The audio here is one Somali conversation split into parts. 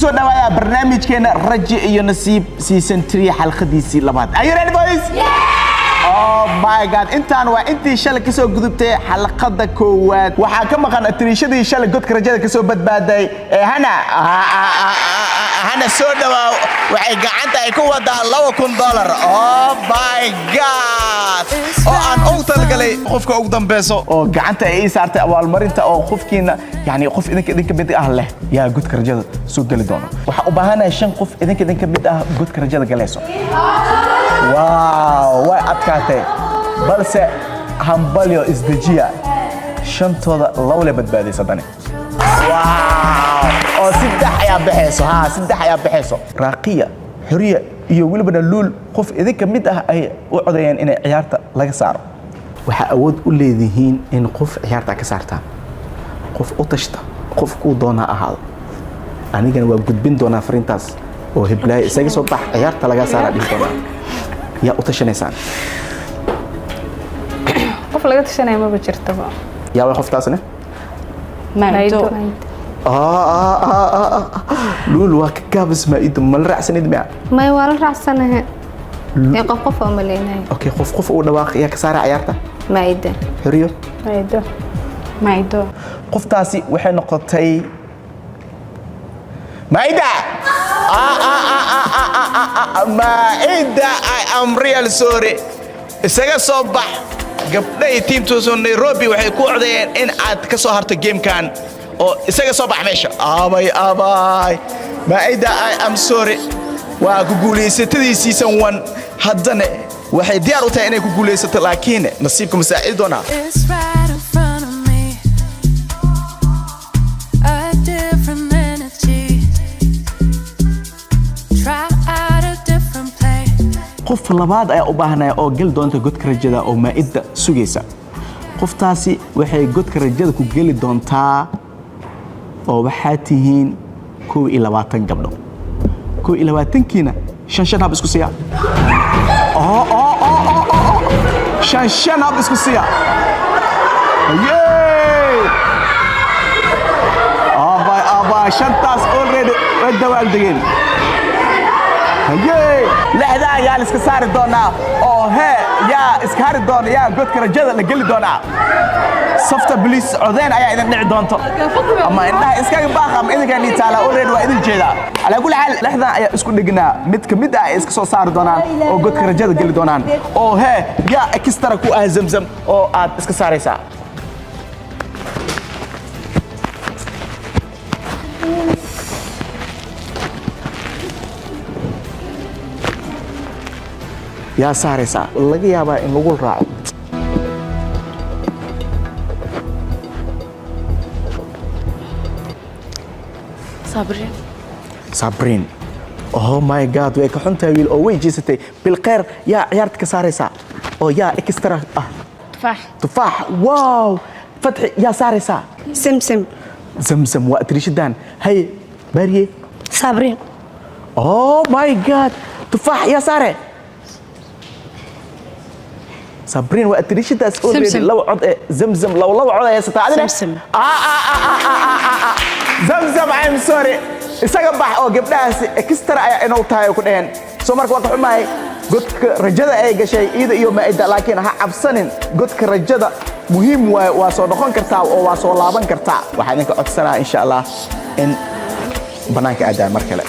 سو دوايا برنامج كنا رجع ينسيب سيزن 3 حلقة دي سي لبعض. Are you ready boys? Oh my god انتان وانتي شالك كسو قدبتي حلقة دا كوات وحاكم مقان التريشة دي شالك قد كرجالة كسو بدبادي هنا سودا وحي قاعدة يكون دا $2,000 Oh my god aan oo talgalay qofka ugu dambeeso oo gacanta ay saartay abaalmarinta oo qofkiina yani qof idinka mid ah leh yaa gudka rajada soo gali doona waxa u baahanahay 5 qof idinka mid ah gudka rajada galayso waaw way adkaatay balse hambalyo isdajiya shantooda lawle badbaadaysa dani waaw oo saddex ayaa baxayso raaqiya xuriya iyo waliba luul qof idinka mid ah ay u codayeen in ciyaarta laga saaro waxa awood u leeyihiin in qof ciyaarta ka saartaan qof u tashta qof ku doona ahaado anigana waa gudbin doona fariintaas oo hiblay isaga soo bax ciyaarta laga saara dhigona yaa u tashanaysan qof laga tashanay ma jirtaba yaa way qoftaasna maaydo لول وكابس ما يدم مال رأسنا يدمع ما يوال رأسنا يا قف وملينا أوكي قف ودواق يا كسارة عيارته ما يده هريو ما يده قف تاسي وحين نقطتي ما يده ما يده I am real sorry isaga soo bax gabdhay team toosan Nairobi waxay ku codayeen in aad ka soo harto game kan oo isaga soo bax meesha abay ma ida I am sorry waa ku guuleysatay season 1 haddana waxay diyaar u tahay inay ku guuleysato laakiin nasiibku masaaciid doona qof labaad ayaa u baahnaa oo gal doonta godka rajada oo maa'ida sugaysa qoftaasi waxay godka rajada ku gali doontaa oo waxaa tihiin 22 gabdho 22kiina shan hab isku siya shan hab isku siya abay shantaas already wadawaal degeen لحظة يا الاسكسار دونا أو هي يا اسكار دونا يا قد كرجال لقلي دونا صفت بليس عذين أيا إذا نعد دونتو أما إنها اسكار باخم إذا كان يتعالى أوريد وإذا الجيدا على كل حال لحظة يا اسكو دقنا مد اسكسو صار دونا أو قد كرجال لقلي دونا أو هي يا اكستركو زمزم أو اسكسار يسا يا سارسا لقي يا با إن نقول راعي صابرين أوه ماي جاد ويك حنت ويل أو ويجيستي بالخير يا عيارتك سارسا أو يا إكسترا تفاح واو فتح يا سارسا زمزم وأتريش الدان هاي بارية صابرين أوه ماي جاد تفاح يا سارة صابرين وأتريش ده أقول لو عض زمزم لو عض يا ستعادنا زمزم زمزم I'm sorry إسقى أو جبناها إكسترا إنه تاي وكنين سومرك وضح معي قلت رجدا أي شيء إذا يوم إذا لكن عبسنين قلت رجدا مهم وصورخون كرتا أو وصولابن كرتا وحنك أكثر إن شاء الله إن بناك أداء مركلة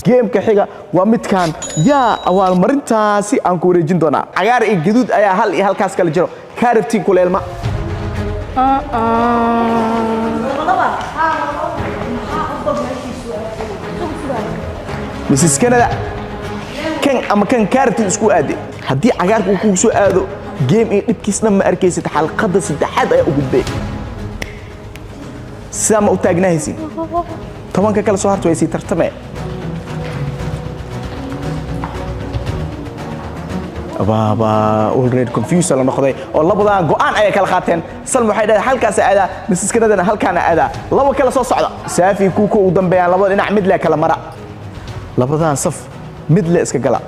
جيم كحيجا ومتكان يا أول مرنتا سي أنكوري جندونا عيار الجدود أيا هل كاس كالجرو كاربتين كل الماء مسيس كندا كان كاربتين سكو أدي هدي عيار كوكو سو أدو جيم نبكيسنا ما أركيسة حلقة سدحاد أيا أقول سام أوتاجناهسي طبعا كلا سهرت ويسي ترتمي بابا already confused la noqday oo labada go'aan ay kala qaateen salmo waxay dhahay halkaas aada misis kanadana halkaana aada laba kala soo socda saafi kuuko u dambeeyaan labada dhinac mid la kala mara labadan saf mid la iska gala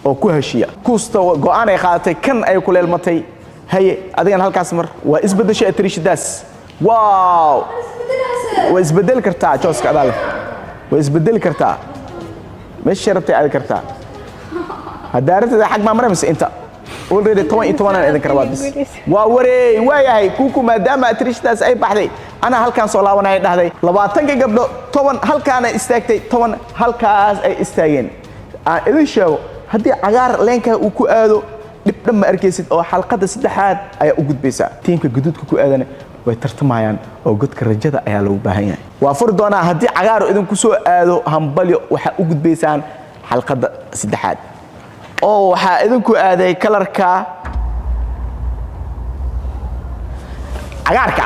oo ku heshiya kuusta go'aan ay qaadatay kan ay ku leelmatay هي أدينا هالكاس مر وإسبدل شيء تريش داس واو وإسبدل كرتا جوسك عدالة وإسبدل كرتا مش شربتي على كرتا هدارت إذا حق ما مرمس أنت already toban aan idin karabaad bis waa waree waayahay kuku maadaama atrishtaas ay baxday ana halkaan soo laabanay dhahday 20 gabdho 10 halkaan ay istaagtay 10 halkaas ay istaageen aan idin sheego hadii cagaar leenka uu ku aado dib dhamma arkaysid oo xalqada saddexaad ayaa u gudbaysa tiimka guduudka ku aadana way tartamayaan oo godka rajada ayaa loo baahan yahay waa fur doonaa hadii cagaar idin ku soo aado hambalyo waxa u gudbaysaan xalqada saddexaad oo waxa idinku aaday kalarka cagaarka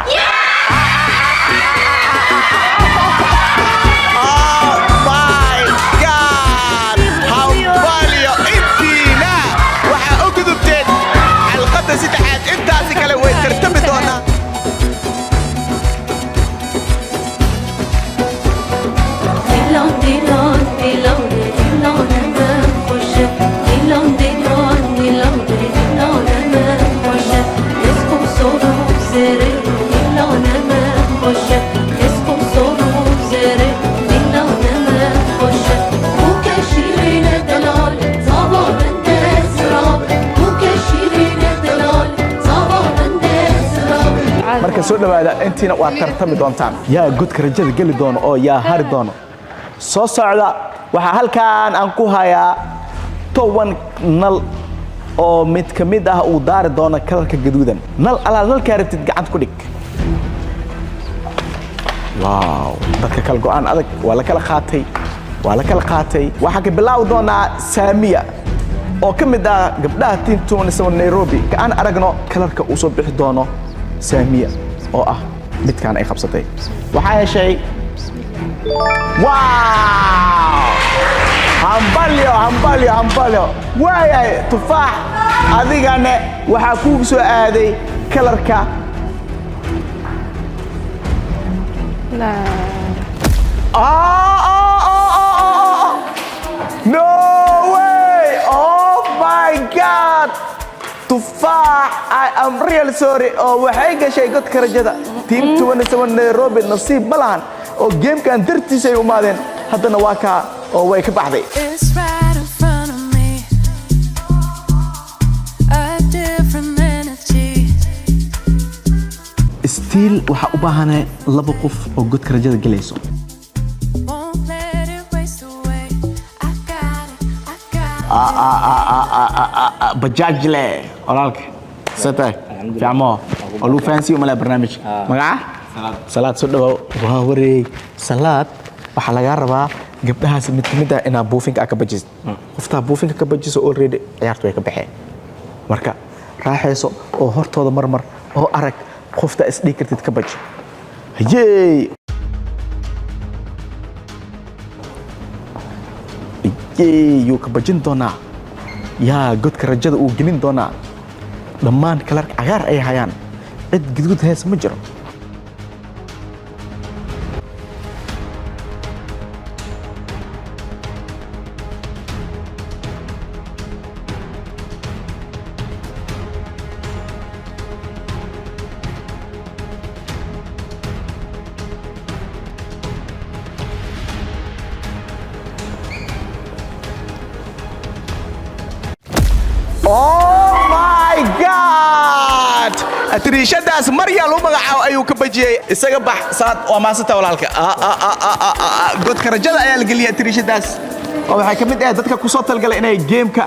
oh my god how value intina waxa u gudubteen xalqada saddexaad intaas kale way tartami doonaa marka soo dhawaada intiina waa tartami doontaan yaa godka rajada gali doono oo yaa hari doono soo socda waxa halkaan aan ku hayaa 10 nal oo mid kamid ah uu daari doono kalarka gaduudan nal nalka rabtid gacanta ku dhig waaw dadka kala go'aan adag waa la kala qaatay waxa ka bilaaw doonaa Saamiya oo kamid ah gabdhaha team 27 Nairobi ka aan aragno kalarka uu soo bixi doono Saamiya oo ah midkaan ay qabsatay waxa heshay wow hambalyo waayay tufaax adigana waxa ku soo aaday kalarka la no way oh my god tufaax I am real sorry oo waxay gashay godka rajada team 27 Nairobi nasiib balahan oo gamekan dartiisa ay u maadeen haddana waa ka oo way ka baxday still waxa u baahanay laba qof oo godka rajada galayso bajaajle walaalka satay fiicmo ولو فانسي وملا برنامج مقعه صلاة سودو وهوري صلاة waxa laga rabaa gabdhahaas mid kamid ah inaa buufinka ka bajis qofta buufinka ka bajis already ciyaartu way ka baxeen marka raaxayso oo hortooda marmar oo arag qofta is dhig kartid ka baji hayay yu ka bajin doona yaa godka rajada uu gelin doona dhammaan kalarka cagaar ay hayaan cid guduud hees ma jiro تريشداس مريا لو مغاو ايو كبجيي اسغا باخ ساد او ماستا walaalka god karajada ayaa la galiya tiriishadaas oo waxa kamid ah dadka ku soo talgalay inay gameka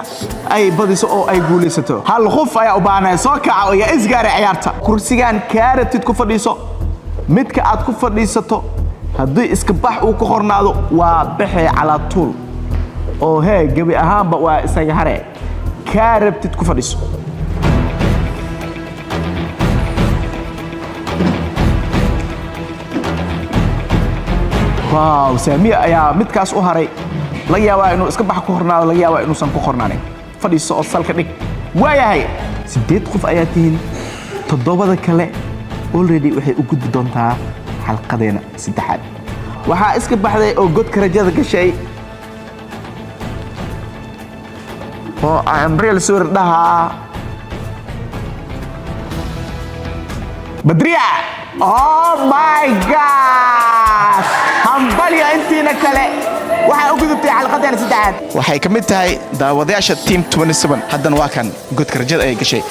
ay badiso oo ay guuleysato hal qof ayaa u baahnaa soo kaca oo ya isgaari ciyaarta kursigan kaaratid ku fadhiiso midka aad ku fadhiisato hadii iska bax uu ku qornaado waa bixi cala tool oo hey gabi ahaanba waa isaga hare kaaratid ku fadhiiso واو سامية يا متكاس أهري لقيا وإنه إسكبح كورنا لقيا وإنه سام كورناني فدي الصوت سالك ديك ويا هاي سديت خوف آياتين تضرب هذا كله already وحي وجود بدونتها حلقة دينا سدحات وها إسكبح ذي أو جود كرجال ذاك الشيء هو I'm real sure ده بدرية. Oh my god. همبليا انتينا كله. waxay u gudubtay xalqadeena saddexaad. waxay kamid tahay daawadayaasha team 27 haddan waa kan godka rajada ay gashay.